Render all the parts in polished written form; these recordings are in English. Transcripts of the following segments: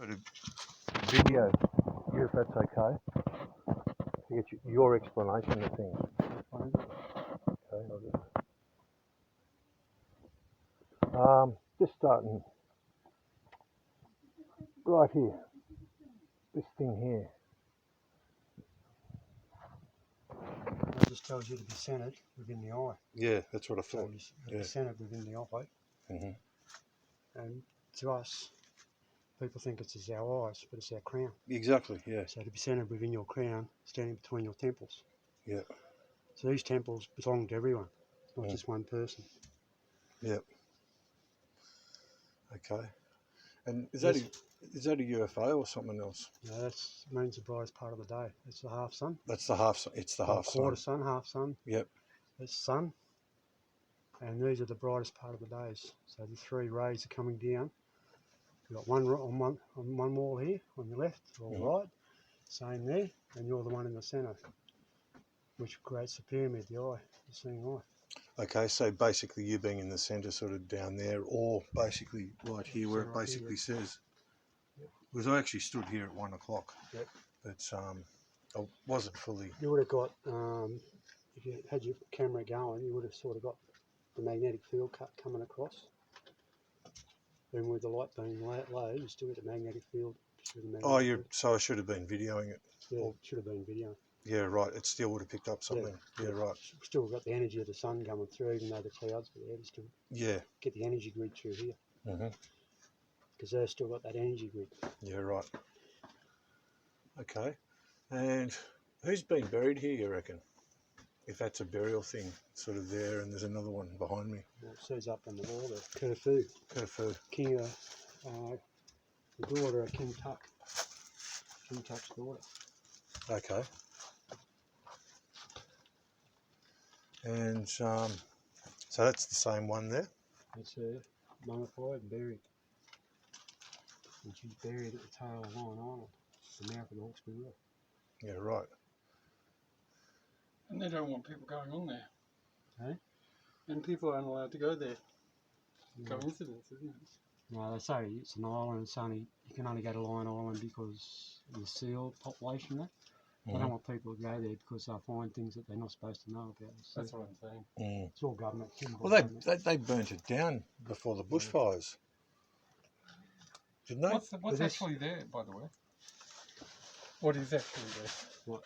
bit of video, if that's okay, to get your explanation of things. Okay, just starting right here, this thing here. It just tells you to be centered within the eye. Yeah, that's what I thought. So be centered within the eye. And to us, people think it's just our eyes, but it's our crown. Exactly, yeah. So to be centered within your crown, standing between your temples. Yeah. So these temples belong to everyone, not just one person. Yep. Okay. And is that a UFO or something else? No, that's means the brightest part of the day. It's the half sun. That's the half sun. It's the half sun. Quarter sun, half sun. Yep. It's sun. And these are the brightest part of the days. So the three rays are coming down. You've got one on one wall here, on your left or right, same there, and you're the one in the centre, which creates the pyramid, the eye, the seeing eye. Okay, so basically you being in the centre, sort of down there, or basically right here where it basically says, because I actually stood here at 1 o'clock, but I wasn't fully... You would have got, if you had your camera going, you would have sort of got the magnetic field cut coming across. And with the light being low, you still get the magnetic field. So I should have been videoing it. Yeah, it should have been video. Yeah, right. It still would have picked up something. Yeah, right. Still got the energy of the sun coming through, even though the clouds were there. Still get the energy grid through here. Because they've still got that energy grid. Yeah, right. Okay. And who's been buried here, you reckon? If that's a burial thing, sort of there, and there's another one behind me. Well, it says up on the wall there, Khufu. Khufu. King of, the daughter of King Tut. King Tut's daughter. Okay. And so that's the same one there? It's mummified and buried. And she's buried at the tail of Lion Island, the mouth of the Hawkesbury River. Yeah, right. And they don't want people going on there. Hey? And people aren't allowed to go there. Coincidence, isn't it? No, they say it's an island, you can only go to Lion Island because of the seal population there. They don't want people to go there because they'll find things that they're not supposed to know about. So that's what I'm saying. It's all government. Well, they burnt it down before the bushfires, didn't they? What's actually there, by the way? What is actually there? What?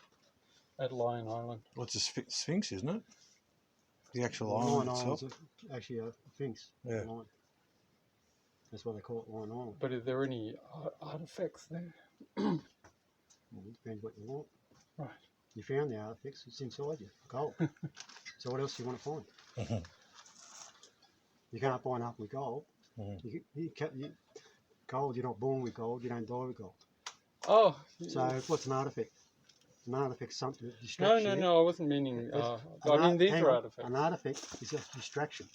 At Lion Island. Well, it's a sphinx, isn't it? The actual island itself. Actually a sphinx. Yeah. That's why they call it Lion Island. But are there any artifacts there? Well, it depends what you want. Right. You found the artifacts, it's inside you, gold. So what else do you want to find? You can't buy enough with gold. Gold, you're not born with gold, you don't die with gold. Oh. So what's an artifact? An artifact is something that distracts you. No, I wasn't meaning, I mean these are artifacts. An artifact is a distraction.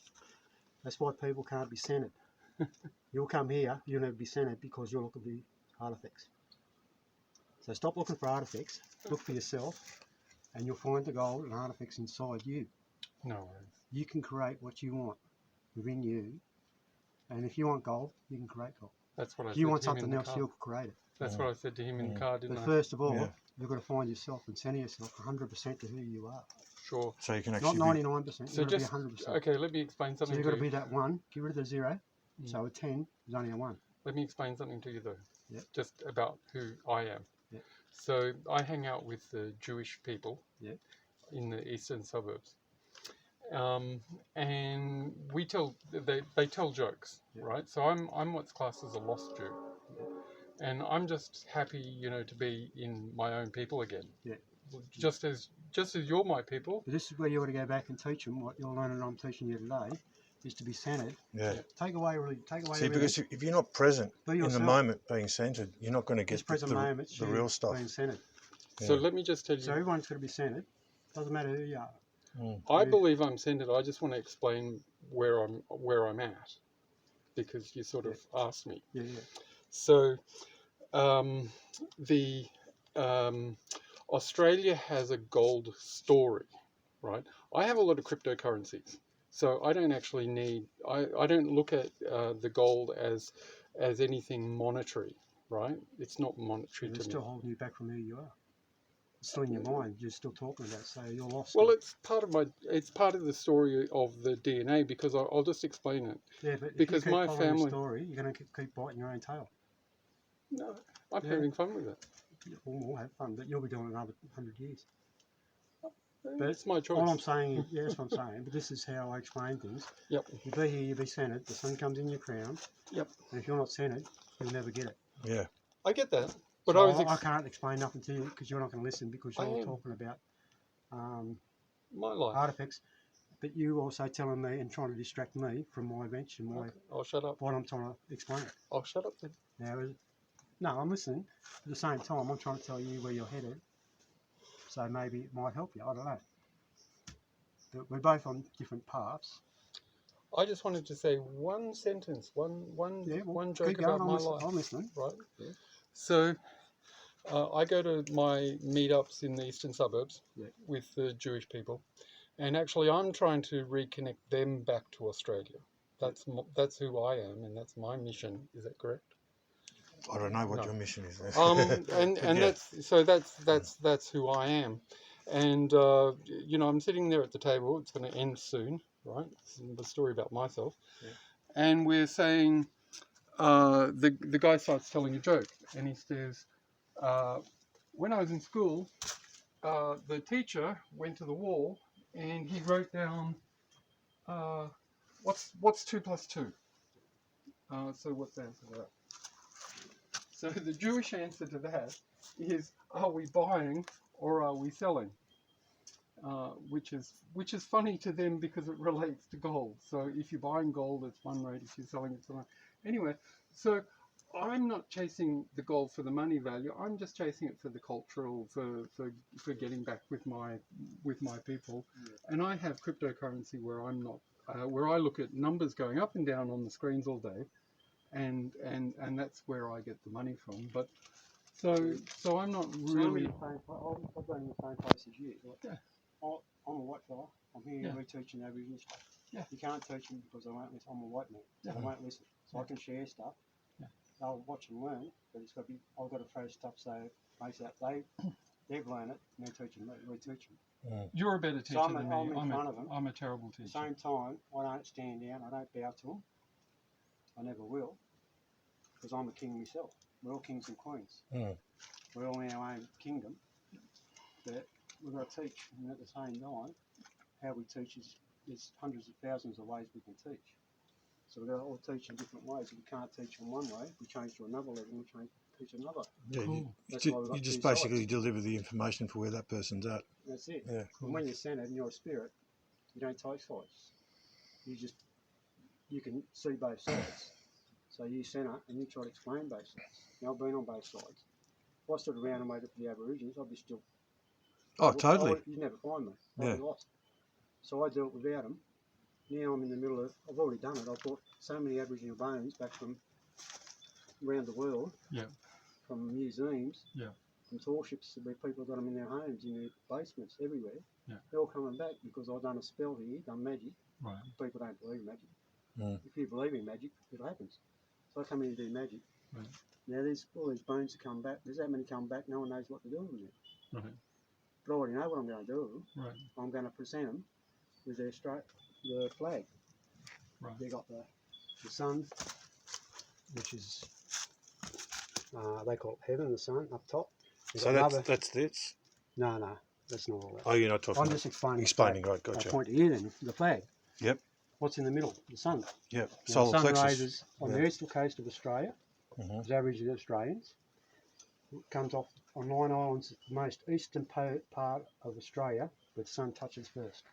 That's why people can't be centered. You'll come here, you'll never be centered because you're looking for the artifacts. So stop looking for artifacts, look for yourself, and you'll find the gold and artifacts inside you. No worries. You can create what you want within you, and if you want gold, you can create gold. That's what I said. If you want something else, you'll create it. That's what I said to him in the car, didn't I? But first of all, you've got to find yourself and center yourself 100% to who you are. Sure. So you can actually not 99%. So just 100%. Okay, let me explain something. So you've got to be that one. Get rid of the 0. So a 10 is only a 1. Let me explain something to you though. Yep. Just about who I am. Yep. So I hang out with the Jewish people in the eastern suburbs, and they tell jokes, right? So I'm what's classed as a lost Jew, and I'm just happy, to be in my own people again. Yeah. Just as you're my people. But this is where you ought to go back and teach them what you're learning. I'm teaching you today is to be centered. Yeah. Take away. See, because if you're not present in the moment, being centered, you're not going to get the real stuff. Being centered. So let me just tell you. So everyone's got to be centered. Doesn't matter who you are. I believe I'm centered. I just want to explain where I'm at, because you sort of asked me. Yeah. So, Australia has a gold story, right? I have a lot of cryptocurrencies, so I don't actually need. I don't look at the gold as anything monetary. right? It's not monetary It's to still me. holding you back from who you are. It's still in your mind. You're still talking about it, so you're lost. Well, it's part of the story of the DNA, because I'll just explain it. Yeah, but if Because you keep my following the family, story, you're going to keep biting your own tail. no, I'm Yeah. having fun with it. We'll have fun, but you'll be doing it another 100 years. But It's my choice. all I'm saying is, yeah, that's what I'm saying, but this is how I explain things. Yep. You be here, you be centred, the sun comes in your crown, Yep. and if you're not centred, you'll never get it. Yeah. I get that, but So I can't explain nothing to you because you're not going to listen because I you're am. talking about my life. artifacts, but you also telling me and trying to distract me from my bench and my Okay, I'll shut up. what I'm trying to explain. I'll shut up then. Now, no, I'm listening. At the same time, I'm trying to tell you where you're headed, so maybe it might help you. I don't know. But we're both on different paths. I just wanted to say one sentence, one joke keep going. about my life. I'm listening. Right. Yeah. So I go to my meetups in the eastern suburbs with the Jewish people, and actually I'm trying to reconnect them back to Australia. That's who I am, and that's my mission. Is that correct? I don't know what No. your mission is. And yeah. that's who I am, and you know, I'm sitting there at the table. It's going to end soon, right? It's the story about myself, and we're saying the guy starts telling a joke, and he says, when I was in school, the teacher went to the wall and he wrote down what's 2 plus 2. So what's the answer to that? So the Jewish answer to that is, are we buying or are we selling? Which is funny to them because it relates to gold. So if you're buying gold, it's one rate. If you're selling, it's another. Anyway, so I'm not chasing the gold for the money value. I'm just chasing it for the cultural, for getting back with my people. And I have cryptocurrency where I'm not, where I look at numbers going up and down on the screens all day, and that's where I get the money from. But so I'm not really. I've been in the same place as you. Yeah. I'm a white fella. I'm here. Yeah. We're teaching Aboriginal stuff. Yeah. You can't teach them because they won't listen. I'm a white man, so they won't listen. So I can share stuff. Yeah. They'll watch and learn, but it's got to be. I've got to throw stuff so it makes out they've learned it and they're teaching me. We're teaching. You're a better teacher So than me. I'm in front of them. I'm a terrible teacher. At the same time, I don't stand down. I don't bow to them. I never will, because I'm a king myself. We're all kings and queens. We're all in our own kingdom. But we've got to teach, and at the same time, how we teach is there's hundreds of thousands of ways we can teach. So we've got to all teach in different ways. If we can't teach in one way, we change to another level, and we teach another. Yeah, Cool. you just basically deliver the information for where that person's at. That's it. Yeah. And when you're centered and you're a spirit, you don't take sides. You can see both sides. So you center and you try to explain both sides. Now I've been on both sides. If I stood around and waited for the Aborigines, I'd be still. Oh, totally. You'd never find me. I'd be lost. So I do it without them. Now I'm in the middle of. I've already done it. I've brought so many Aboriginal bones back from around the world. Yeah. From museums. Yeah. From tour ships where people got them in their homes, in their basements, everywhere. Yeah. They're all coming back because I've done a spell here, done magic. Right. People don't believe in magic. If you believe in magic, it happens. So I come in and do magic. Right. Now there's all these bones to come back. There's that many come back. No one knows what to do with them. Right. But I already know what I'm going to do with them. Right. I'm going to present them with the flag. Right. They got the sun, which is they call it heaven. The sun up top. So that's this. No, that's not all that. Oh, you're not talking. I'm just explaining. Explaining, right? I Gotcha. point to you then, the flag. Yep. What's in the middle? The sun. Yep. Now, Solar the sun plexus. rises on the eastern coast of Australia. As Aboriginal Australians. It comes off on 9 islands, the most eastern part of Australia, where the sun touches first.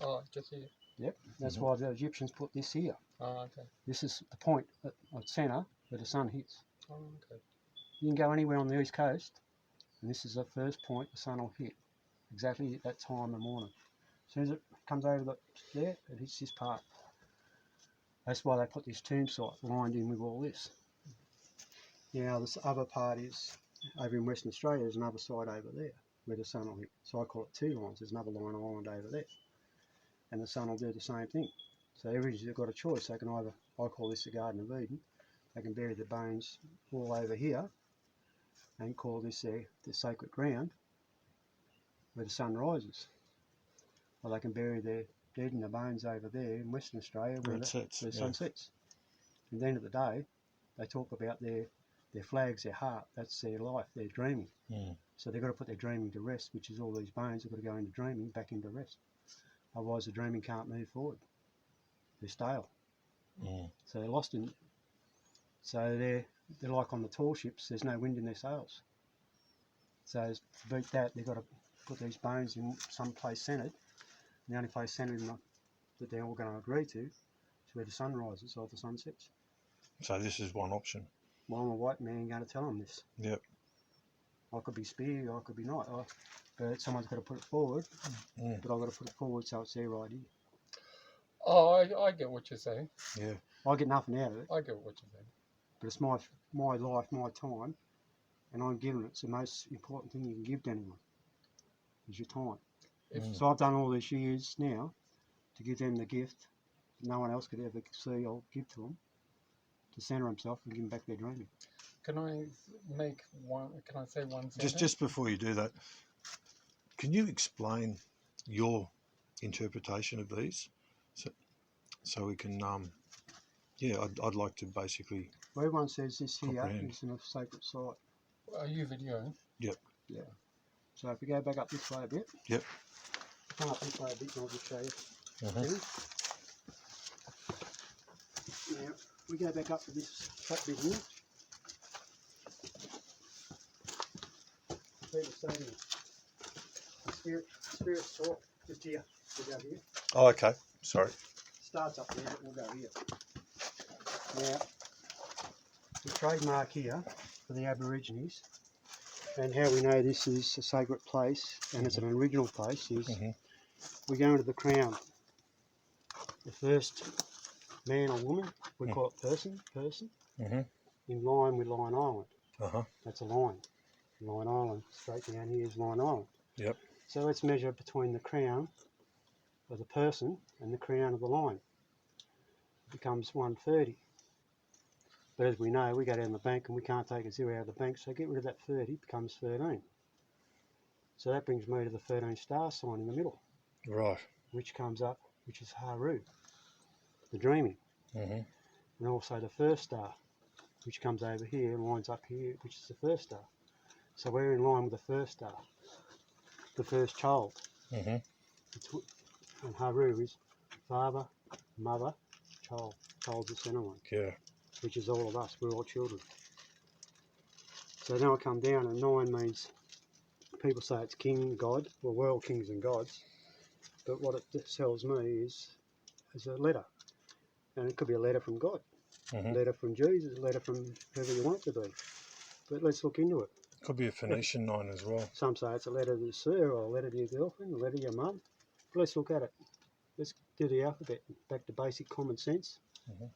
Oh, just here. Yep. That's why the Egyptians put this here. Oh, okay. This is the point at centre where the sun hits. Oh, okay. You can go anywhere on the east coast, and this is the first point the sun will hit, exactly at that time in the morning. As soon as it comes over there, it hits this part. That's why they put this tomb site lined in with all this. Now this other part is over in Western Australia. There's another side over there where the sun will hit. So I call it 2 lines. There's another line island over there, and the sun will do the same thing. So everybody's got a choice. They can either, I call this the Garden of Eden, they can bury their bones all over here and call this their sacred ground where the sun rises. Or they can bury their dead and their bones over there in Western Australia where the sun sets. At the end of the day, they talk about their flags, their heart, that's their life, their dreaming. So they've got to put their dreaming to rest, which is all these bones have got to go into dreaming, back into rest. Otherwise the dreaming can't move forward. They're stale. So they're lost in, so they're like on the tall ships, there's no wind in their sails. So to beat that, they've got to put these bones in some place centred. And the only place centred that they're all going to agree to is where the sun rises or the sun sets. So this is one option. Well, I'm a white man going to tell them this. Yep. I could be spear, I could be not. But someone's got to put it forward. But I've got to put it forward so it's their idea. Oh, I get what you're saying. Yeah. I get nothing out of it. I get what you're saying. But it's my life, my time, and I'm giving it. It's the most important thing you can give to anyone, is your time. So I've done all these years now to give them the gift that no one else could ever see or give to them, to centre themselves and give them back their dreaming. Can I say one sentence? Just before you do that, can you explain your interpretation of these? So we can, I'd like to basically. Well, everyone says this here comprehend. is in a sacred site. Are you videoing? Yep. Yeah. So if we go back up this way a bit. Yep. Come up this way a bit and I'll just show you. Now, we go back up to this flat bit here. People say the spirit's talk just here. We'll go here. Oh, okay. Sorry. Starts up there, but we'll go here. Now, the trademark here for the Aborigines, and how we know this is a sacred place and it's an original place, is we go into the crown. The first man or woman, we call it person, in line with Lion Island. That's a line. Lion Island, straight down here is Lion Island. Yep. So let's measure between the crown of the person and the crown of the line. It becomes 130. But as we know, we go down the bank and we can't take a zero out of the bank, so get rid of that 30, it becomes 13. So that brings me to the 13 star sign in the middle. Right. Which comes up, which is Haru, the dreaming. And also the first star, which comes over here and lines up here, which is the first star. So we're in line with the first star, the first child. And Haru is father, mother, child. Child's the centre one. Yeah. Which is all of us. We're all children. So now I come down, and 9 means, people say it's king, God. Well, we're all kings and gods. But what it tells me is a letter. And it could be a letter from God, a letter from Jesus, a letter from whoever you want it to be. But let's look into it. Could be a Phoenician 9 as well. Some say it's a letter to Sir, or a letter to your girlfriend, a letter to your mum. But let's look at it. Let's do the alphabet. Back to basic common sense.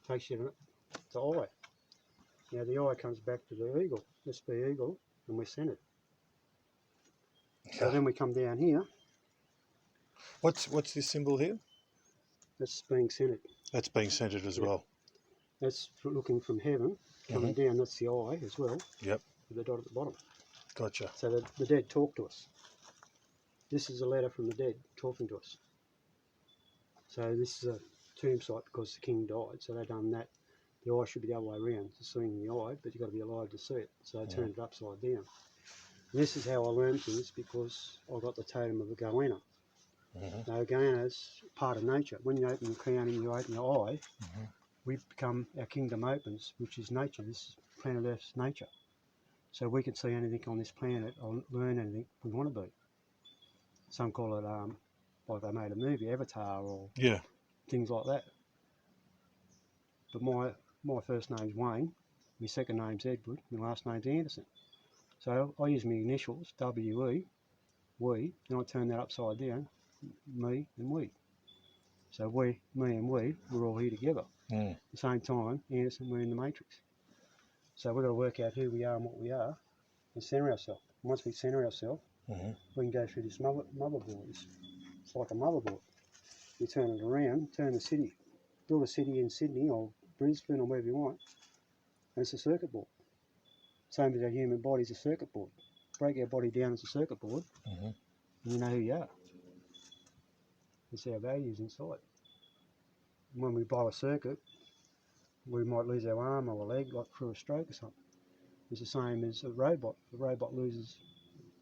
Takes you to I. Now the I comes back to the eagle. Let's be eagle, and we're centred. So then we come down here. What's this symbol here? That's being centred. That's being centred as well. That's looking from heaven, coming down. That's the I as well. Yep. With the dot at the bottom. Gotcha. So the dead talk to us. This is a letter from the dead talking to us. So this is a tomb site because the king died. So they've done that. The eye should be the other way around, to seeing the eye, but you've got to be alive to see it. So they turned it upside down. And this is how I learned things, because I got the totem of a goanna. Now, a goanna is part of nature. When you open the crown and you open your eye, we become, our kingdom opens, which is nature. This is planet Earth's nature. So we can see anything on this planet or learn anything we want to be. Some call it, like they made a movie, Avatar, or things like that. But my first name's Wayne, my second name's Edward, my last name's Anderson. So I use my initials, W-E, we, then I turn that upside down, me and we. So we, me and we, we're all here together. At the same time, Anderson, we're in the matrix. So we've got to work out who we are and what we are, and centre ourselves. Once we centre ourselves, we can go through this motherboard. It's like a motherboard. You turn it around, turn the city, build a city in Sydney or Brisbane or wherever you want, and it's a circuit board. Same as our human body is a circuit board. Break our body down as a circuit board, and you know who you are. It's our values inside. When we blow a circuit, we might lose our arm or a leg, like through a stroke or something. It's the same as a robot. If a robot loses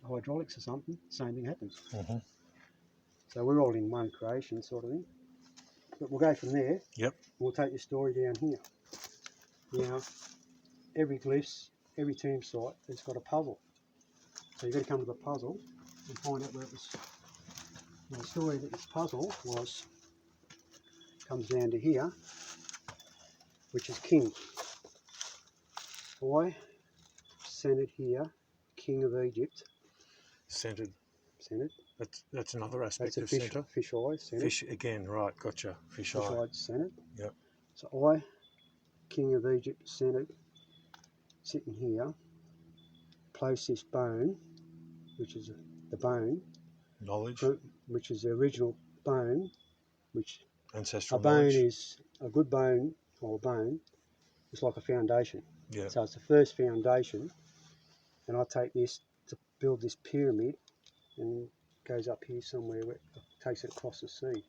hydraulics or something, same thing happens. So we're all in one creation sort of thing. But we'll go from there. Yep. We'll take your story down here. Now, every glyphs, every tomb site has got a puzzle. So you've got to come to the puzzle and find out where it was. Now, the story that this puzzle comes down to here, which is king. I centered here, king of Egypt. Centered. Centered. That's another aspect That's a of fish, centre. fish eye, centered. Fish again, right? Gotcha. Fish eye. Fish eye centered. Yep. So I, king of Egypt, centered, sitting here, place this bone, which is the bone, Knowledge. which is the original bone, which Ancestral a bone knowledge. is a good bone or bone. It's like a foundation. Yeah. So it's the first foundation, and I take this to build this pyramid, and it goes up here somewhere where it takes it across the sea.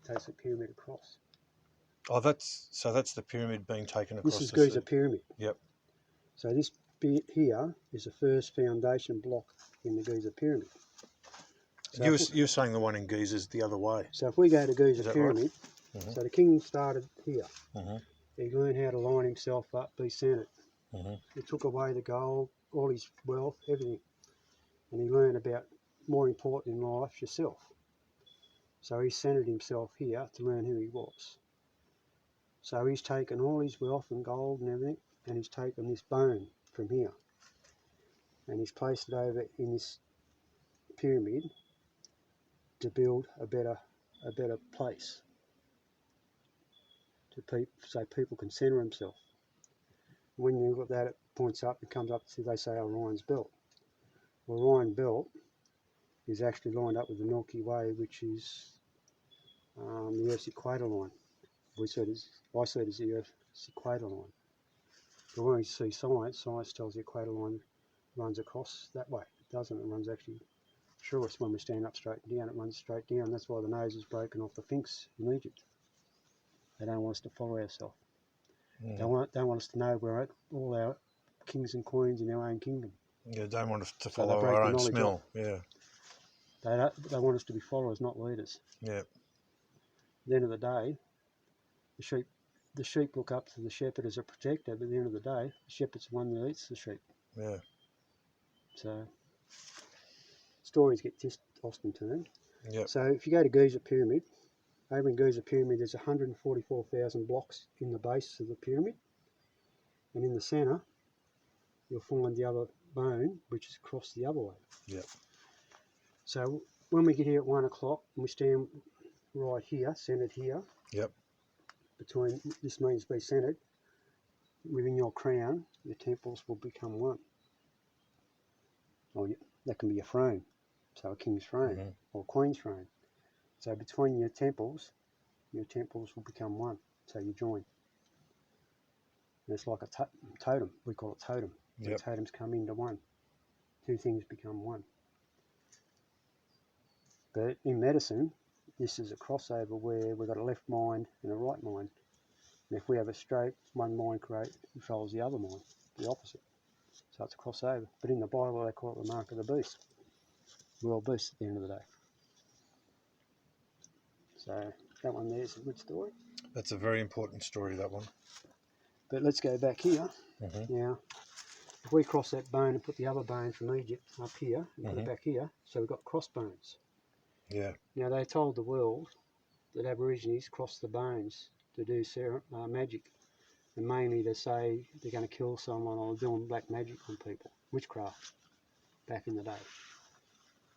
Takes the pyramid across. Oh, that's the pyramid being taken across This is the Giza sea. pyramid. Yep. So this bit here is the first foundation block in the Giza pyramid. So You're saying the one in Giza is the other way. So if we go to Is Giza that pyramid, right? so the king started here. Mhm. He learned how to line himself up, be centered. He took away the gold, all his wealth, everything. And he learned about, more important in life, yourself. So he centered himself here to learn who he was. So he's taken all his wealth and gold and everything, and he's taken this bone from here, and he's placed it over in this pyramid to build a better place, so people can centre themselves. When you look at that, it points up and comes up to, they say, Orion's belt. Well, Orion belt is actually lined up with the Milky Way, which is the Earth's equator line. I see it as the Earth's equator line. But when we see science tells the equator line runs across that way. It doesn't. It runs actually through us. When we stand up straight down, it runs straight down. That's why the nose is broken off the Sphinx in Egypt. They don't want us to follow ourselves. They don't want us to know we're all our kings and queens in our own kingdom. Yeah, don't want us to So follow break our the own knowledge smell. off. Yeah. They want us to be followers, not leaders. Yeah. At the end of the day, the sheep look up to the shepherd as a protector, but at the end of the day, the shepherd's the one that eats the sheep. Yeah. So stories get tossed and turned. Yep. So if you go to Giza pyramid, over in Giza pyramid there's 144,000 blocks in the base of the pyramid, and in the centre you'll find the other bone, which is across the other way. Yep. So when we get here at 1 o'clock and we stand right here, centred here, Yep. between, this means be centred, within your crown, your temples will become one. Or that can be a throne, so a king's throne or a queen's throne. So between your temples will become one, so you join. And it's like a totem, we call it totem. Yep. The totems come into one. Two things become one. But in medicine, this is a crossover where we've got a left mind and a right mind. And if we have a stroke, one mind controls the other mind, the opposite. So it's a crossover. But in the Bible, they call it the mark of the beast. We're all beasts at the end of the day. So that one there's a good story. That's a very important story, that one. But let's go back here. Mhm. Now, if we cross that bone and put the other bone from Egypt up here and put it back here, so we've got crossbones. Yeah. Now, they told the world that Aborigines crossed the bones to do magic, and mainly to say they're going to kill someone or doing black magic on people, witchcraft, back in the day.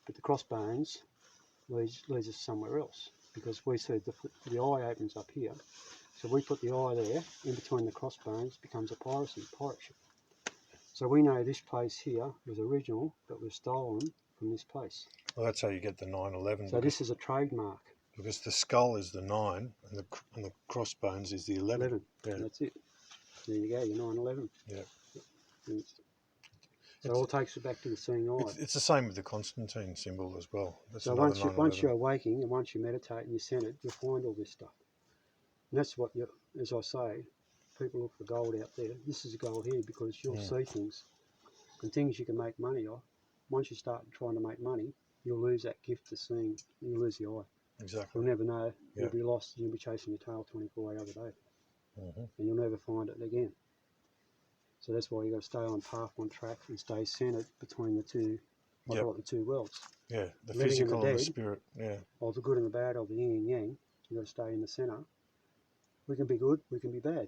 But the crossbones leads us somewhere else, because we see the eye opens up here, so we put the eye there, in between the crossbones, becomes a pirate ship. So we know this place here was original, but was stolen from this place. Well, that's how you get the 911. So this is a trademark. Because the skull is the 9 and the crossbones is the 11. 11. Yeah. That's it. There you go, you're 9/11. Yeah. So it all takes you back to the seeing eye. It's the same with the Constantine symbol as well. That's So another once 9/11. you're waking and once you meditate and you're centered, you'll find all this stuff. And that's what you, as I say, people look for gold out there. This is gold here because you'll see things and things you can make money off. Once you start trying to make money, you'll lose that gift of seeing. You'll lose the eye. Exactly. You'll never know. Yeah. You'll be lost. You'll be chasing your tail 24 hours a day, Mm-hmm. and you'll never find it again. So that's why you got to stay on path, on track, and stay centered between the two. I call it the two worlds. Yeah, the Living in the physical and the dead. spirit. Yeah. Of the good and the bad, of the yin and yang. You got to stay in the centre. We can be good, we can be bad,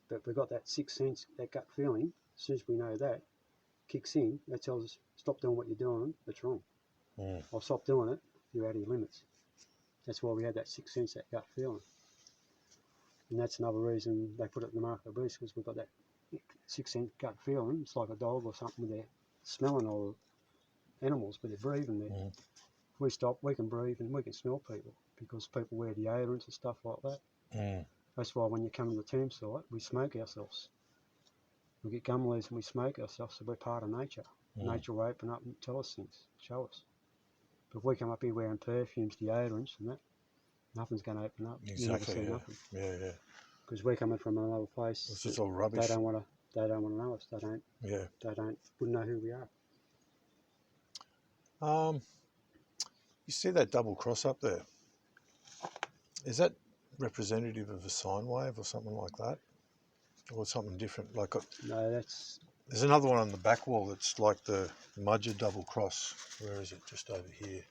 but we've got that sixth sense, that gut feeling. As soon as we know that kicks in, that tells us stop doing what you're doing. That's wrong. I'll stop doing it. You're out of your limits. That's why we had that sixth sense, that gut feeling. And that's another reason they put it in the mark of the beast, because we've got that sixth sense gut feeling. It's like a dog or something with their smelling, or animals, but they're breathing there. If we stop, we can breathe and we can smell people, because people wear deodorants and stuff like that. That's why when you come to the tomb site, we smoke ourselves. We get gum leaves and we smoke ourselves, so we're part of nature. Nature will open up and tell us things, show us. But if we come up here wearing perfumes, deodorants and that, nothing's going to open up. Exactly. You never see nothing. Yeah. Because we're coming from another place. It's just all rubbish. They don't want to know us. They don't. Yeah. Wouldn't know who we are. You see that double cross up there? Is that representative of a sine wave or something like that, or something different? Like No, that's. There's another one on the back wall that's like the Mudgee double cross. Where is it? Just over here.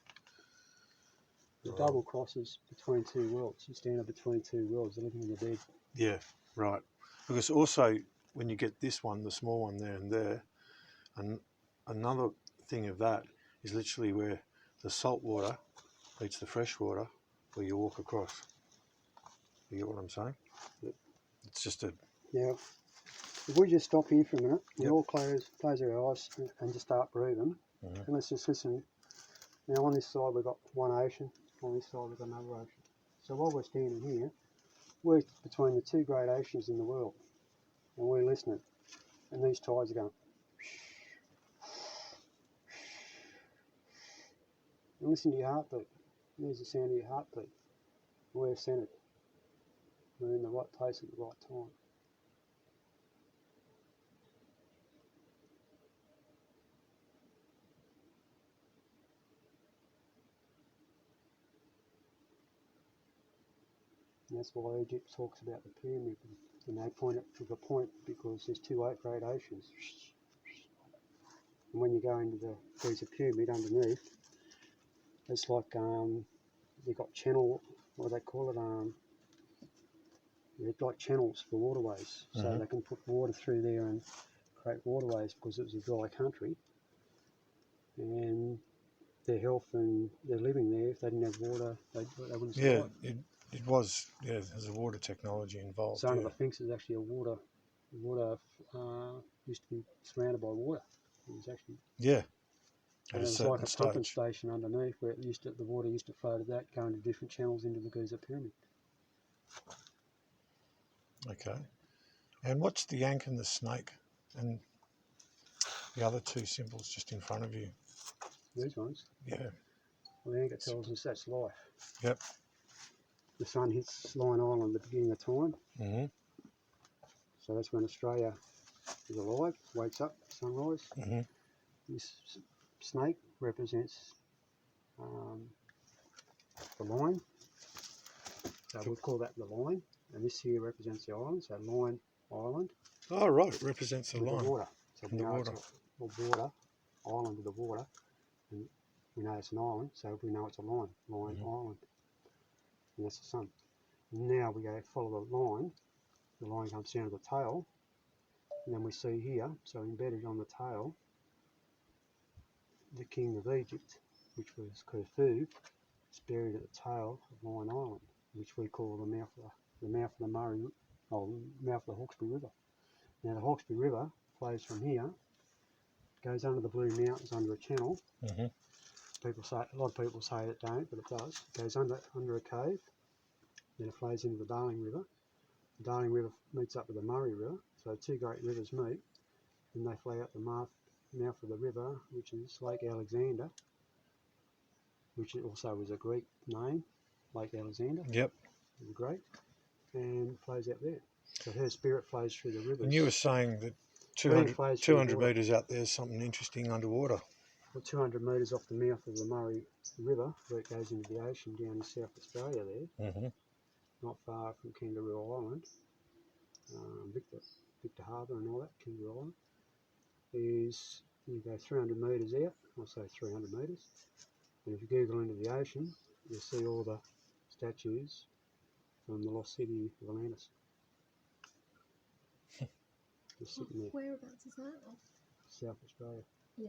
The double crosses between two worlds. You stand up between two worlds, the living and the dead. Yeah, right. Because also when you get this one, the small one there and there, and another thing of that is literally where the salt water meets the fresh water, where you walk across. You get what I'm saying? It's just a... Now, if we just stop here for a minute, we all close our eyes and just start breathing, and let's just listen. Now on this side we've got one ocean, on this side we've got another ocean. So while we're standing here, we're between the two great oceans in the world, and we're listening, and these tides are going. And listen to your heartbeat. There's the sound of your heartbeat. We're centered. We're in the right place at the right time. And that's why Egypt talks about the pyramid, and they point it to the point because there's two great oceans. And when you go into there's a pyramid underneath, it's like they've got channel, what do they call it? They're like channels for waterways, so they can put water through there and create waterways, because it was a dry country, and their health and their living there, if they didn't have water, they wouldn't survive. Yeah, it was. Yeah, there's a water technology involved. Some of the things is actually a water used to be surrounded by water. It was actually and it was like a pumping station underneath where the water used to flow to that, go into different channels into the Giza pyramid. Okay. And what's the yank and the snake and the other two symbols just in front of you? These ones? Yeah. Well, the anchor tells us that's life. Yep. The sun hits Lion Island at the beginning of time. So that's when Australia is alive, wakes up, sunrise. This snake represents the lion. So we'll call that the lion. And this here represents the island, so Lion Island. Oh, right, it represents the with lion. The water. So we the know water. It's a water, island with the water. And we know it's an island, so we know it's a lion, Lion Island. And that's the sun. Now we go follow the line comes down to the tail, and then we see here, so embedded on the tail, the king of Egypt, which was Khufu, is buried at the tail of Lion Island, which we call the mouth of the Murray, mouth of the Hawkesbury River. Now the Hawkesbury River flows from here, goes under the Blue Mountains under a channel. A lot of people say it don't, but it does. It goes under a cave, then it flows into the Darling River. The Darling River meets up with the Murray River, So two great rivers meet, and they flow out the mouth of the river, which is Lake Alexander, which also was a Greek name, Lake Alexander. Yep. The Great, and flows out there. So her spirit flows through the rivers. And you were saying that Spirit 200, flows through the 200 water. metres out there is something interesting underwater. Well, 200 metres off the mouth of the Murray River, where it goes into the ocean down in South Australia there, not far from Kangaroo Island, Victor Harbour and all that, Kangaroo Island, is you go 300 metres out, I'll say 300 metres, and if you Google into the ocean, you'll see all the statues from the lost city of Atlantis. Just sitting there, Whereabouts is that? South Australia. Yeah.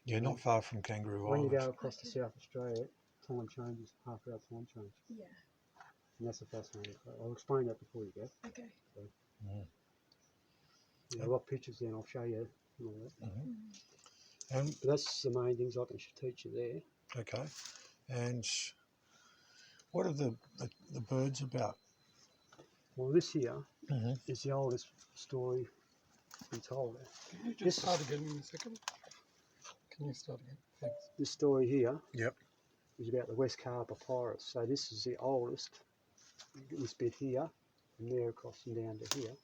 Yeah, not far from Kangaroo When you Island. go across to South Australia, time changes, half hour time change. Yeah. And that's a fascinating part. I'll explain that before you go. Okay. I've got pictures there and I'll show you and all that. And But that's the main things I can teach you there. okay. And what are the birds about? Well, this here is the oldest story been told. Can you just start again in a second? Can you start again? Thanks. This story here Yep. is about the West Car papyrus. So this is the oldest. This bit here, from there across and down to here,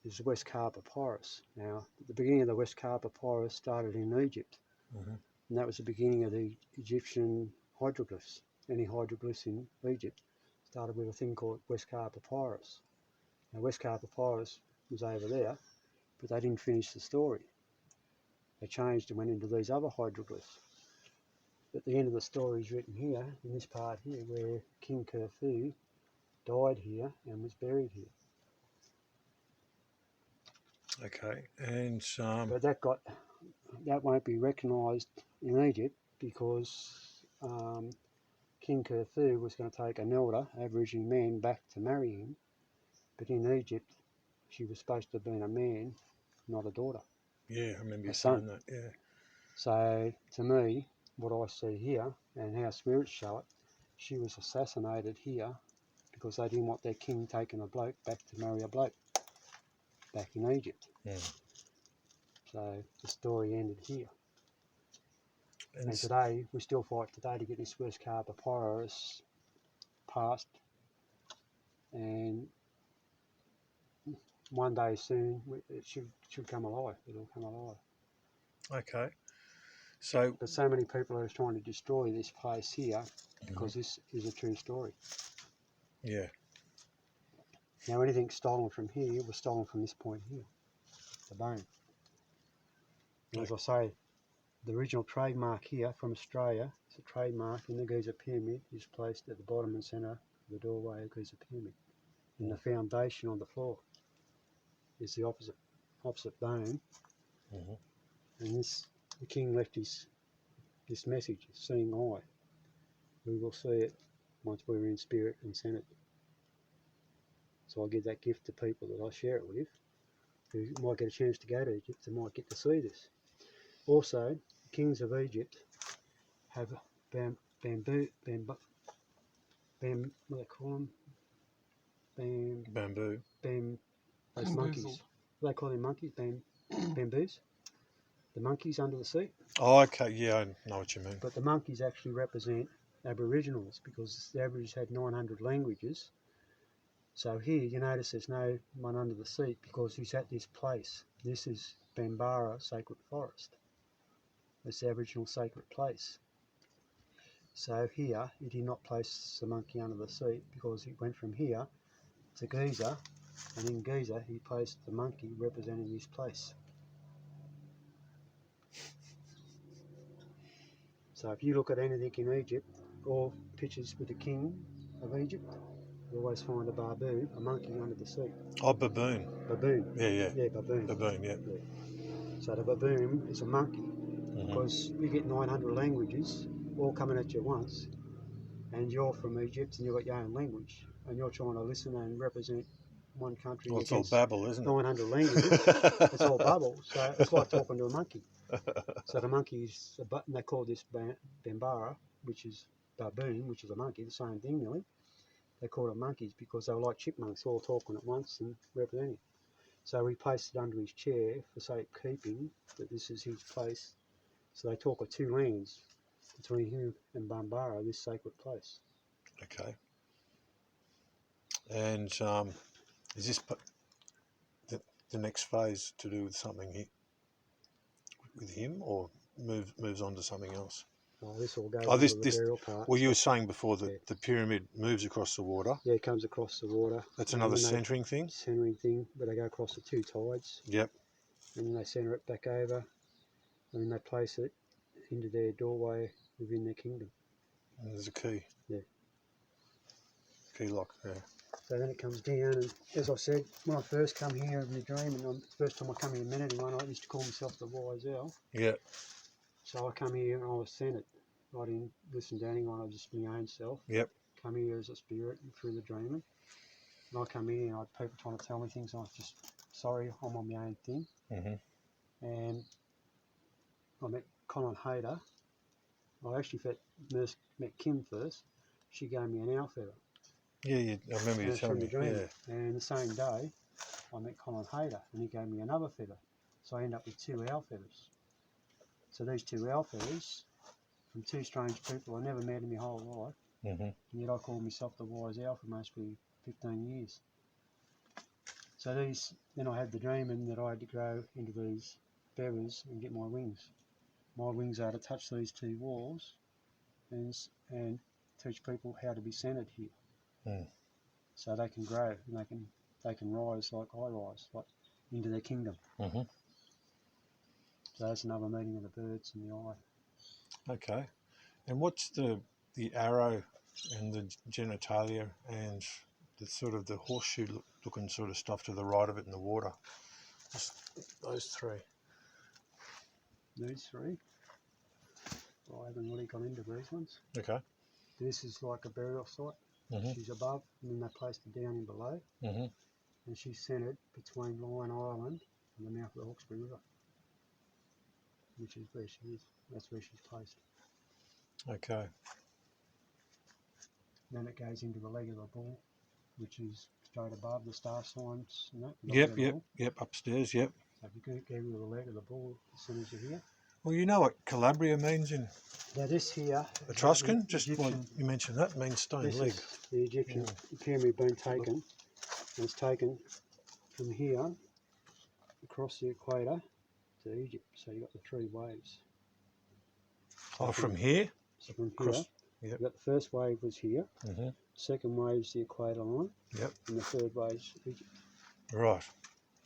is the West Car papyrus. Now, the beginning of the West Car papyrus started in Egypt, and that was the beginning of the Egyptian hieroglyphs. Any hieroglyphs in Egypt started with a thing called West Car papyrus. Now, West Car papyrus was over there, but they didn't finish the story. They changed and went into these other hieroglyphs. But the end of the story is written here, in this part here, where King Khufu died here and was buried here. Okay. And But that won't be recognised in Egypt because King Khufu was going to take an elder Aboriginal man back to marry him, but in Egypt she was supposed to have been a man, not a daughter. yeah, I remember you A son. saying that. Yeah. So to me, what I see here and how spirits show it, she was assassinated here because they didn't want their king taking a bloke back to marry a bloke back in Egypt. So the story ended here. And today, we still fight today to get this West Car papyrus passed. And one day soon, it should come alive. It'll come alive. Okay. So. But so many people are trying to destroy this place here because this is a true story. Yeah. Now, anything stolen from here was stolen from this point here, the bone. And as I say, the original trademark here from Australia, it's a trademark in the Giza Pyramid, is placed at the bottom and centre of the doorway of Giza Pyramid. And the foundation on the floor is the opposite bone. And the king left this message, seeing eye. We will see it once we're in spirit and send it. So I give that gift to people that I share it with, who might get a chance to go to Egypt and might get to see this. Also, the kings of Egypt have bamboo, what do they call them? Bamboo. Those monkeys. What do they call them monkeys? Bamboos? The monkeys under the sea. Oh, okay. Yeah, I know what you mean. But the monkeys actually represent Aboriginals because the Aboriginals had 900 languages. So here, you notice there's no one under the sea because he's at this place. This is Bambara Sacred Forest. It's the Aboriginal sacred place. So here, he did not place the monkey under the seat because he went from here to Giza, and in Giza he placed the monkey representing this place. So if you look at anything in Egypt, or pictures with the king of Egypt, you always find a baboon, a monkey under the seat. Oh, baboon. Baboon. Yeah. Yeah, baboon. Baboon, yeah. So the baboon is a monkey because you get 900 languages all coming at you once, and you're from Egypt and you've got your own language, and you're trying to listen and represent one country Well, it's all against babble, isn't it? 900 languages. It's all bubble, so it's like talking to a monkey. So the monkey's a button. They call this Bambara, which is baboon, which is a monkey, the same thing nearly. They call it monkeys because they were like chipmunks, all talking at once and representing. So we placed it under his chair for safekeeping, that this is his place. So they talk of two lands between him and Bambara, this sacred place. Okay. And is this the next phase to do with something with him, or moves on to something else? This all goes Oh, into the this. burial part. Well, you were saying before that Yeah. the pyramid moves across the water. Yeah, it comes across the water. That's another centering thing. Centering thing, where they go across the two tides. Yep. And then they centre it back over, and then they place it into their doorway within their kingdom. And there's a key. Yeah. Key lock. Yeah. So then it comes down, and as I said, when I first come here in the dream, and the first time I come here in Menity one, I used to call myself the Wise Owl. Yeah. So I come here and I was centred. I didn't listen to anyone, I was just my own self. Yep. Come here as a spirit through the dreaming. And I come here and I had people trying to tell me things, and I was just, sorry, I'm on my own thing. And I met Conan Hayter. I actually met Kim first. She gave me an owl feather. Yeah, I remember you telling me. Yeah. And the same day, I met Conan Hayter, and he gave me another feather. So I ended up with two owl feathers. So these two owl feathers, from two strange people I never met in my whole life, and yet I called myself the Wise Owl for mostly 15 years. So then I had the dreaming that I had to grow into these feathers and get my wings. My wings are to touch these two walls and teach people how to be centered here. So they can grow and they can rise like I rise, like into their kingdom. So that's another meaning of the birds and the eye. Okay. And what's the arrow and the genitalia and the sort of the horseshoe looking sort of stuff to the right of it in the water? Just those three. These three. I haven't really gone into these ones. Okay. This is like a burial site. She's above, and then they placed her down in below. And she's centred between Lion Island and the mouth of the Hawkesbury River, which is where she is. That's where she's placed. Okay. Then it goes into the leg of the bull, which is straight above the star signs. And that, Yep. Upstairs. Yep. So if you go with the leg of the bull, as soon as you're here. Well, you know what Calabria means in Now this here, Etruscan? Just what you mentioned that means stone leg. The Egyptian pyramid being taken, and it's taken from here across the equator to Egypt. So you've got the three waves. So from here? So from here, you've got the first wave was here, second wave's the equator line, and the third wave's Egypt. Right.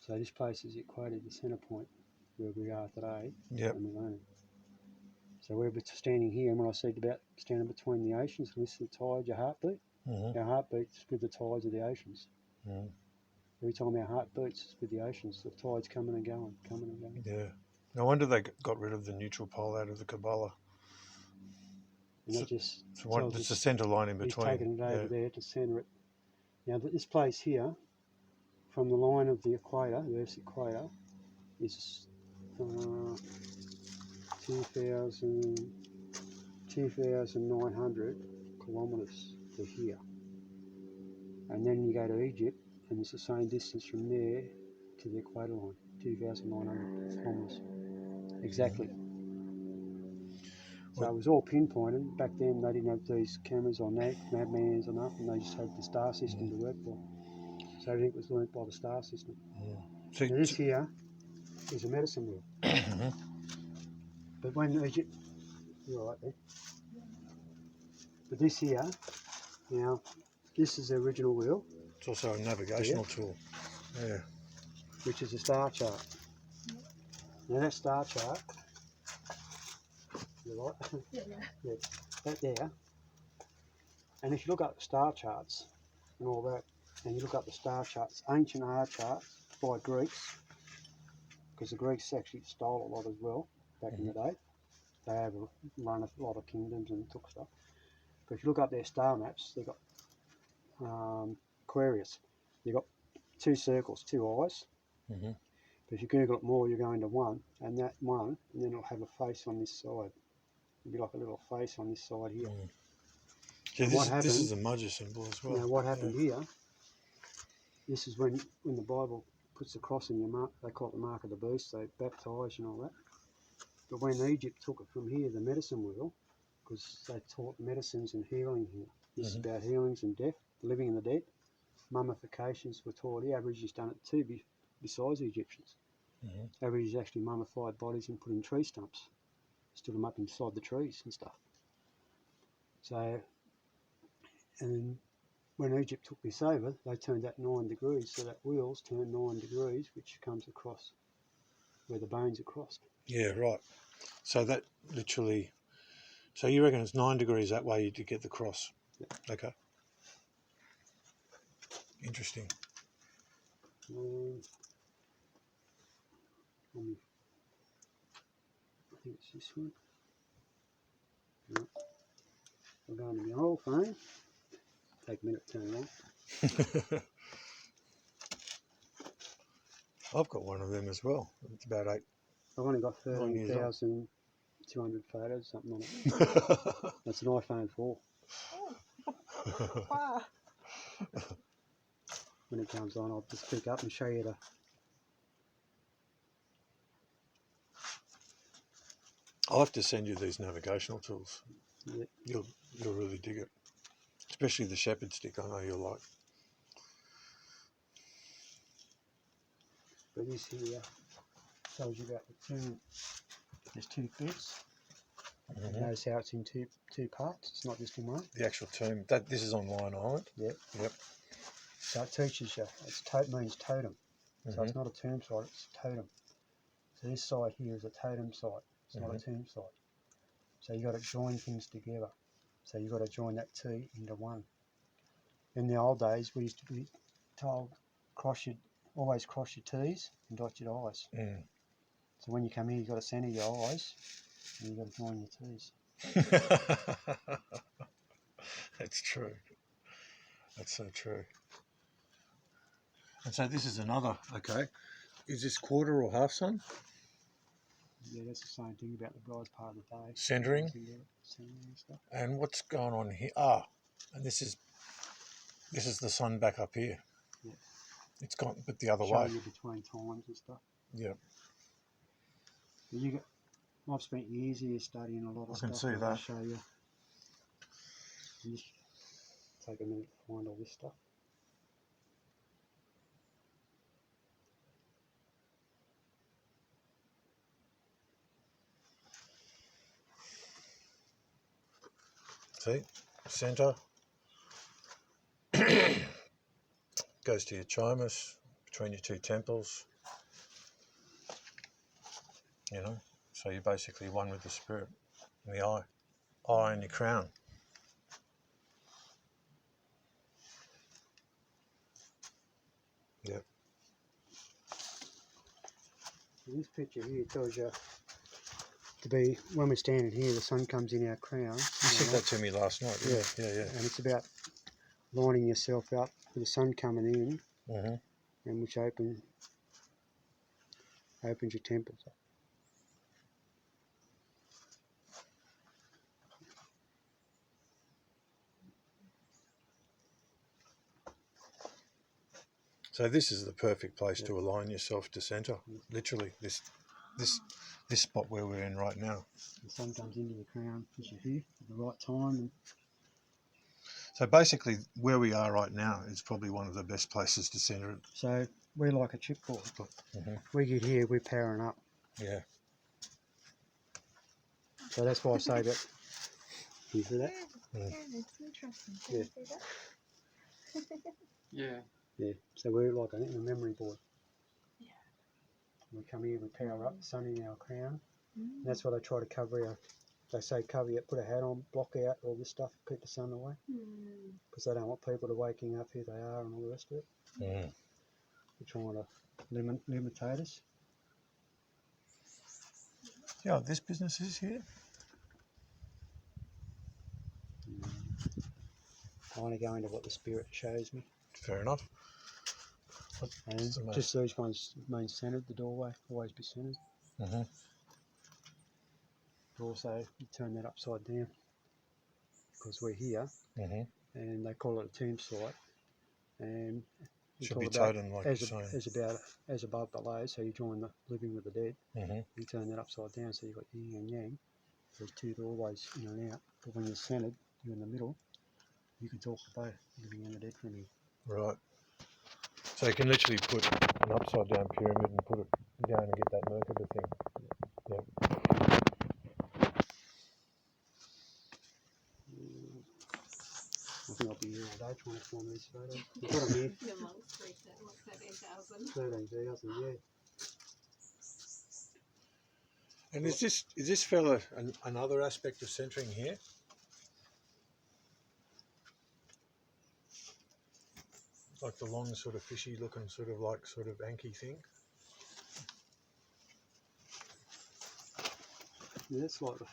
So this place is the equator, the centre point where we are today. And we're learning. So we're standing here, and when I said about standing between the oceans, and listen to the tides, your heartbeat, our heartbeat's with the tides of the oceans. Every time our heart beats, it's with the oceans, the tides coming and going, Yeah. No wonder they got rid of the neutral pole out of the Kabbalah. And that just it's the centre line in between. He's taken it over there to centre it. Now this place here, from the line of the equator, the Earth's equator, is 2,900 kilometres to here. And then you go to Egypt, and it's the same distance from there to the equator line, 2,900 kilometres. Exactly. So it was all pinpointed. Back then they didn't have these cameras or navbands or nothing, they just had the star system to work for. So everything was learnt by the star system. So this here is a medicine wheel. But when Egypt, you're right there. But this here, now, this is the original wheel. It's also a navigational tool. Yeah. Which is a star chart. Now that star chart, you're right? Yeah, that there. And if you look up the star charts and all that, and you look up the star charts, ancient star charts by Greeks, because the Greeks actually stole a lot as well back in the day. They overrun a lot of kingdoms and took stuff. But if you look up their star maps, they've got Aquarius. You've got two circles, two eyes. But if you Google it more, you're going to one, and that one, and then it'll have a face on this side. It'll be like a little face on this side here. Yeah, this is a Mudger symbol as well. Now what happened here, this is when the Bible puts the cross in your mark. They call it the mark of the beast. They baptise and all that. But when Egypt took it from here, the medicine wheel, because they taught medicines and healing here. This is about healings and death, the living and the dead. Mummifications were taught here. Aborigines done it too, besides the Egyptians. Aborigines actually mummified bodies and put in tree stumps, stood them up inside the trees and stuff. So, and when Egypt took this over, they turned that 9 degrees, so that wheel's turned 9 degrees, which comes across where the bones are crossed. Yeah, right. So that literally, so you reckon it's 9 degrees that way to get the cross? Yeah. Okay. Interesting. I think it's this one. No. I'm going to my old phone. Take a minute to turn it on. I've got one of them as well. It's about 8. I've only got 9 years old. 13,200 photos, something on it. That's an iPhone 4. Wow. When it comes on, I'll just pick up and show you the. I'll have to send you these navigational tools. Yeah. You'll really dig it. Especially the shepherd stick, I know you'll like. But this here tells you about the two. There's 2 bits. And notice how it's in two parts. It's not just in one. The actual tomb. This is on Lion Island. Yep. Yep. So it teaches you. Means totem. So it's not a tomb site. It's a totem. So this side here is a totem site. It's not a tomb site. So you got to join things together. So you got to join that T into one. In the old days, we used to be told always cross your T's and dot your I's. So when you come here, you got to centre your I's and you got to join your T's. That's true. That's so true. And so this is another. Okay, is this quarter or half sun? Yeah, that's the same thing about the bride's part of the day. Centering. Centering and stuff. And what's going on here? And this is the sun back up here. Yeah. It's gone, but the other Show way. you between times and stuff. Yeah. I've spent years here studying a lot of stuff. I can see I'll that. show you. Just take a minute to find all this stuff. See, centre. Goes to your chimus, between your 2 temples. You know, so you're basically one with the spirit, and the eye and your crown. Yep. This picture here tells you to be, when we're standing here, the sun comes in our crown. You said that to me last night. Yeah. Yeah. And it's about lining yourself up with the sun coming in, and which opens your temples up. So this is the perfect place to align yourself to centre. Literally, this spot where we're in right now. The sun comes into the crown because you're here at the right time. And so basically, where we are right now is probably one of the best places to centre it. so we're like a chipboard. We get here, we're powering up. Yeah. So that's why I say that. Can you see that? Yeah, it's interesting. Can you see that? Yeah. Yeah. So we're like a memory board. Yeah. We come here, we power up, the sun in our crown. And that's why they try to cover our. They say cover it, put a hat on, block out all this stuff, keep the sun away. Because they don't want people to waking up who they are and all the rest of it. They're trying to limitate us. Yeah, this business is here. I want to go into what the spirit shows me. Fair enough. And just those ones remain centred, the doorway, always be centred. But also, you turn that upside down because we're here, and they call it a tomb site. And Should talk be about totem, like as, you're saying. as above below, so you join the living with the dead. Mm-hmm. You turn that upside down, so you've got yin and yang. There's two doorways in and out, but when you're centered, you're in the middle, you can talk to both, living and the dead from you. Right. So you can literally put an upside down pyramid and put it down and get that Merkaba thing. Yep. I think I'll be here all day trying to find these photos. I've got them here. The monks reached that, what, 13,000? 13,000, yeah. And is this fella another aspect of centering here? Like the long sort of fishy looking sort of Anki thing? Yeah, that's like the...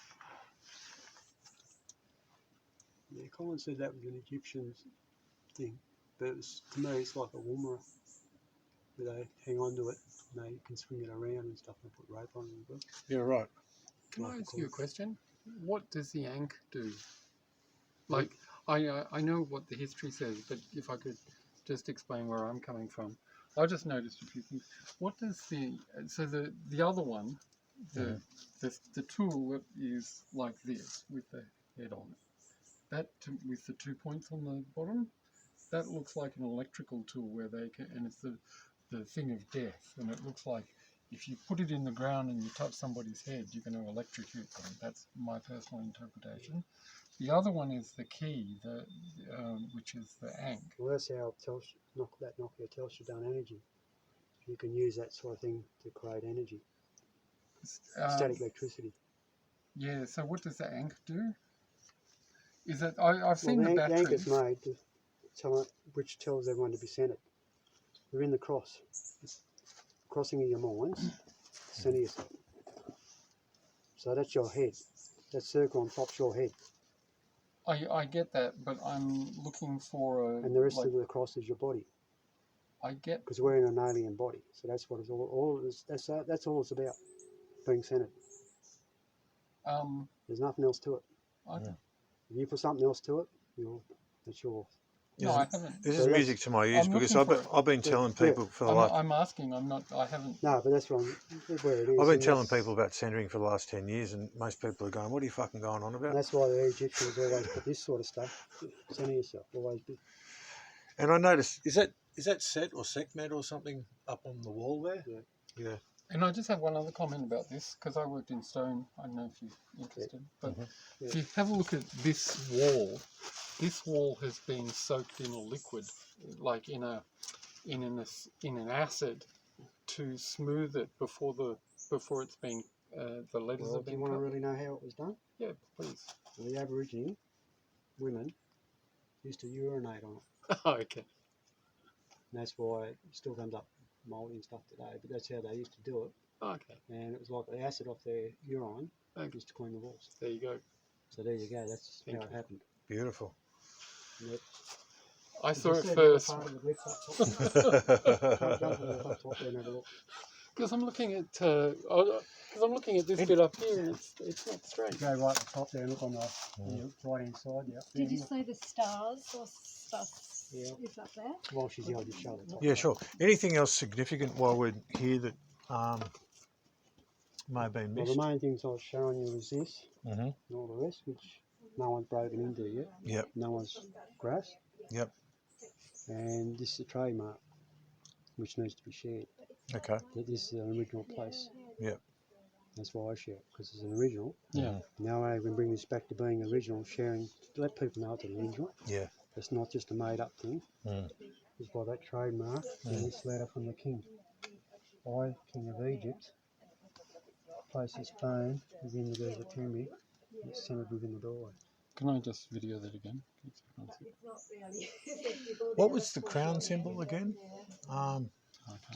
Yeah, Colin said that was an Egyptian thing, but to me it's like a woomera, where they hang on to it and they can swing it around and stuff and put rope on it as well. Yeah, right. Can Like I a ask you a cord. question? What does the ankh do? Like, I know what the history says, but if I could just explain where I'm coming from. I just noticed a few things. What does the other one, the tool that is like this with the head on it, with the 2 points on the bottom, that looks like an electrical tool where they can, and it's the thing of death, and it looks like if you put it in the ground and you touch somebody's head, you're going to electrocute them. That's my personal interpretation. The other one is the key, which is the ankh. Well, that's how Nokia tells you done energy. You can use that sort of thing to create energy, static electricity. Yeah, so what does the ankh do? Is that, I've seen Well, the the battery. anchor is made which tells everyone to be centered. You're in the crossing of your minds, center yourself. So that's your head. That circle on top's your head. I get that, but I'm looking for a... And the rest of the cross is your body. I get... Because we're in an alien body. So that's what it's all that's all it's about, being centered. There's nothing else to it. Okay. If you put something else to it, that's your... No, I haven't. This So is music to my ears I'm because looking I've been telling people for the last... I'm asking, I haven't... No, but that's where it is. I've been and telling people about centering for the last 10 years and most people are going, what are you fucking going on And about? that's why the Egyptians always put this sort of stuff. Center yourself, always be. And I noticed, is that Set or Sekhmet or something up on the wall there? Yeah. Yeah. And I just have one other comment about this, because I worked in stone. I don't know if you're interested. But if you have a look at this wall has been soaked in a liquid, like in an acid, to smooth it before it's been the letters Well, have do you been want to cut. really know how it was done? Yeah, please. Well, the Aborigine women used to urinate on it. Oh, okay. And that's why it still comes up mouldy and stuff today. But that's how they used to do it. Okay. And it was like the acid off their urine used to clean the walls. There you go. So there you go. That's how it happened. Beautiful. And I saw it said, first. part of the glyphs up top there and have a look. Because I'm looking at this bit up here, and it's not straight. Go right at the top there and look on the right hand side. Yeah. Did you say the stars or stuff Yeah. is up there? While she's here, I'll just show the top. Yeah, sure. Anything else significant while we're here that may have been Well, missed? the main things I was showing you was this Mm-hmm. and all the rest, which no one's broken into yet. Yep. No one's grasped. Yep. And this is a trademark, which needs to be shared. Okay. That this is an original place. Yep. That's why I share it, because it's an original. Yeah. Now I can bring this back to being original, sharing, to let people know it's an original. Yeah. It's not just a made-up thing. It's by that trademark and this letter from the king. I, King of Egypt, place this stone within the desert pyramid. It's centered within the doorway. Can I just video that again? What was the crown symbol again?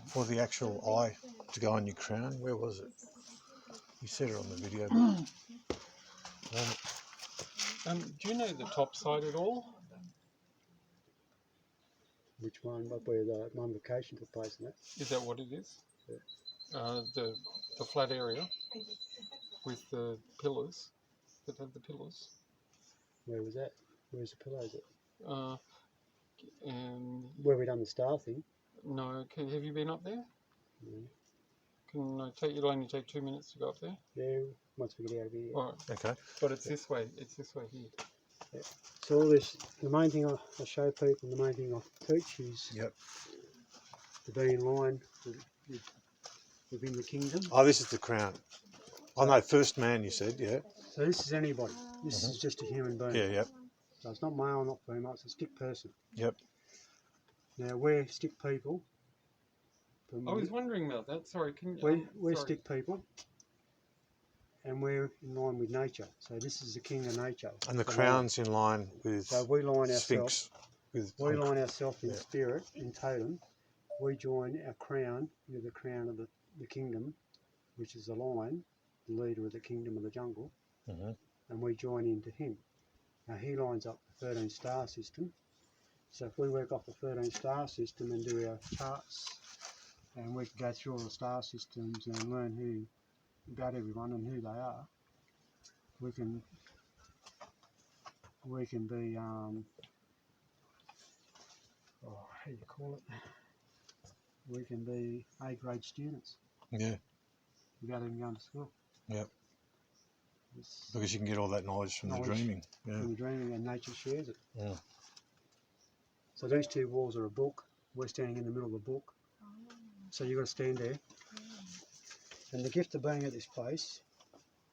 For the actual eye to go on your crown, where was it? You said it on the video. But, Do you know the top side at all? Which one? Where the mummification took place in that? Is that what it is? Yeah. The flat area with the pillars that have the pillars. Where was that? Where's the pillows at? And Where we done the star thing. No. Have you been up there? Yeah. Can I take? It'll only take 2 minutes to go up there. Yeah, once we get out of here. All right. Okay. But it's this way. It's this way here. So all this, the main thing I show people, the main thing I teach is Yep. to be in line within the kingdom. Oh, this is the crown. Oh no, first man. You said, yeah. So this is anybody. This is just a human being. Yeah. Yep. So it's not male, not female. It's a stick person. Yep. Now we're stick people. I was wondering about that. Sorry, can you? We're sorry. stick people, and we're in line with nature. So this is the king of nature. And the crown's in line with So we line ourselves. Sphinx. We line ourselves in Yeah. spirit, in totem. We join our crown with the crown of the kingdom, which is the lion, the leader of the kingdom of the jungle, and we join into him. Now he lines up the 13 star system. So if we work off the 13 star system and do our charts, and we can go through all the star systems and learn about everyone and who they are, we can be how do you call it? We can be A-grade students Yeah. without even going to school. Yep. It's Because you can get all that knowledge from the Knowledge. dreaming. Yeah. from the dreaming, and nature shares it. Yeah. So these two walls are a book. We're standing in the middle of the book. So you've got to stand there. And the gift of being at this place,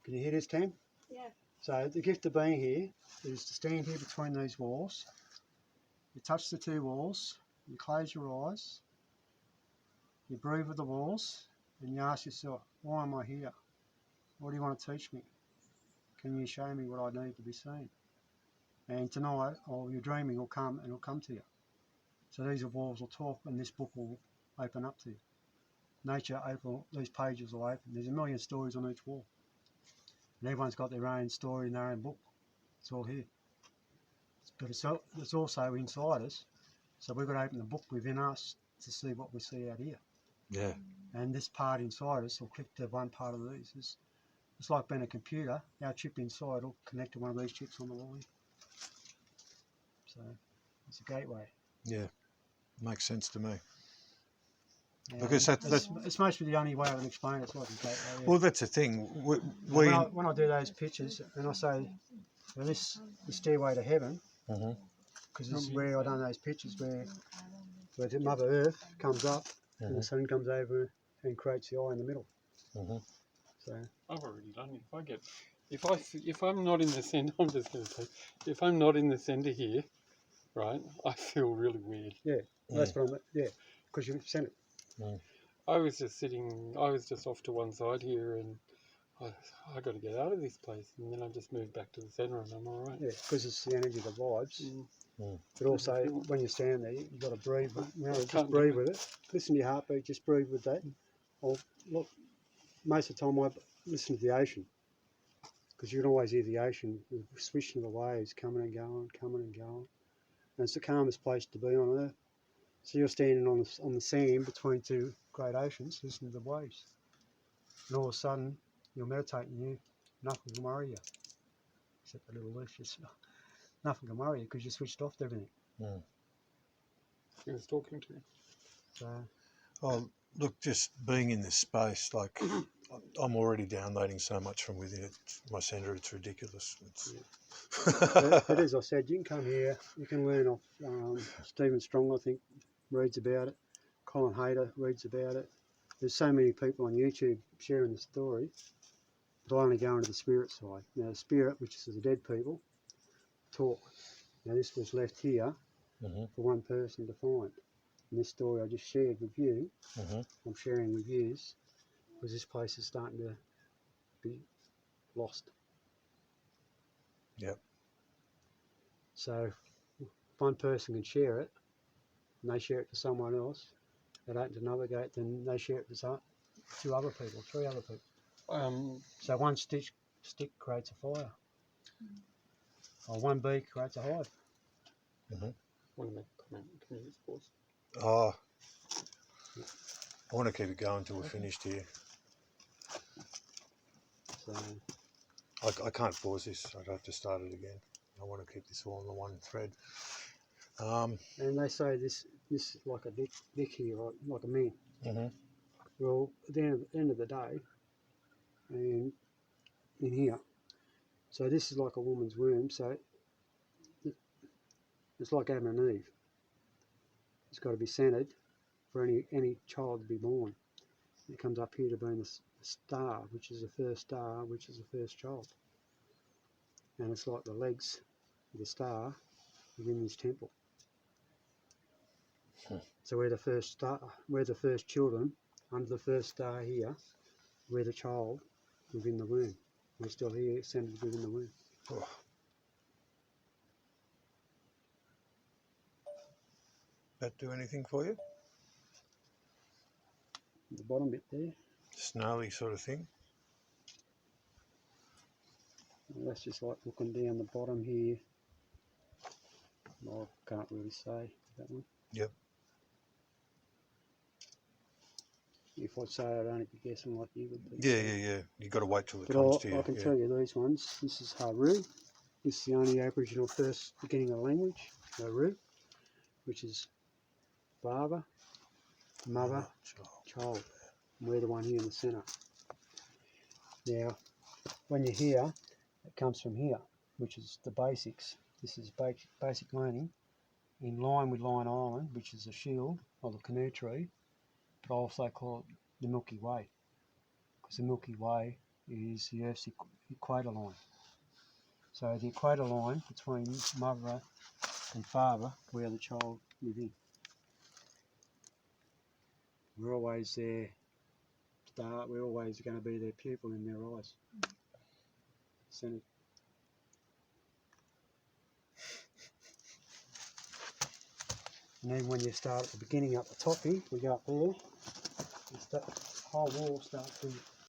can you hear this, Tam? Yeah. So the gift of being here is to stand here between these walls. You touch the two walls, you close your eyes, you breathe with the walls, and you ask yourself, why am I here? What do you want to teach me? Can you show me what I need to be seen? And tonight, or your dreaming will come, and it'll come to you. So these walls will talk, and this book will open up to you. Nature open, these pages will open. There's a million stories on each wall. And everyone's got their own story in their own book. It's all here. But it's also inside us. So we've got to open the book within us to see what we see out here. Yeah. And this part inside us will click to one part of these. It's like being a computer. Our chip inside will connect to one of these chips on the wall here. So it's a gateway. Yeah. Makes sense to me. Yeah, Because it's mostly the only way I can explain it. It's like a gateway. Yeah. Well, that's the thing. When I do those pictures and I say, well, this is stairway to heaven, because this is where I done those pictures where the Mother Earth comes up and the sun comes over and creates the eye in the middle. So I've already done it. If I'm not in the centre, I'm just going to say, if I'm not in the centre here, right, I feel really weird. yeah, that's what because you sent it. I was just off to one side here, and I got to get out of this place, and then I just moved back to the centre, and I'm all right. Yeah, because it's the energy, the vibes. But also, when you stand there, you've got to breathe. Just breathe with it. Listen to your heartbeat. Just breathe with that. Or look, most of the time I listen to the ocean, because you can always hear the ocean, the swishing of the waves coming and going, and it's the calmest place to be on earth. So you're standing on the sand between two great oceans, listening to the waves, and all of a sudden you're meditating. Nothing can worry you, except the little leaf. Nothing can worry you because you switched off everything. He was talking to me. So Oh, look, just being in this space, like I'm already downloading so much from within it. My centre, it's ridiculous. it is. I said you can come here. You can learn off Stephen Strong. I think reads about it. Colin Hayter reads about it. There's so many people on YouTube sharing the story. But I only go into the spirit side. Now the spirit, which is the dead people, talk. Now this was left here for one person to find. And this story I just shared with you, I'm sharing with you, because this place is starting to be lost. Yep. So if one person can share it, and they share it to someone else, that opens another gate, then they share it to 2 other people, 3 other people. So one stick creates a fire. Or one bee creates a hive. I want to make a comment. Can you just pause? Oh, I want to keep it going until we're finished here. So I can't pause this. I'd have to start it again. I want to keep this all on the one thread. And they say this is like a dick here, right? Like a man. mhm. Well, at the end of the day, and in here, so this is like a woman's womb. So it's like Adam and Eve. It's got to be centered for any child to be born. It comes up here to being the star, which is the first star, which is the first child. And it's like the legs of the star within this temple. So we're the first star, we're the first children under the first star here. We're the child within the womb. We're still here, centered within the womb. Oh. That do anything for you? The bottom bit there. Snarly sort of thing. Well, that's just like looking down the bottom here. I can't really say that one. Yep. If I'd say I'd only be guessing like you would be. Yeah. You got to wait till it But comes to you. I can yeah. tell you these ones. This is Haru. This is the only Aboriginal first beginning of language, Haru, which is father, mother, child. And we're the one here in the centre. Now, when you're here, it comes from here, which is the basics. This is basic learning in line with Lion Island, which is the shield of the canoe tree, but I also call it the Milky Way, because the Milky Way is the Earth's equator line. So the equator line between mother and father, where the child live in. We're always their star, we're always going to be their pupil in their eyes. Centered. And then when you start at the beginning up the top here, we go up there, the whole wall starts to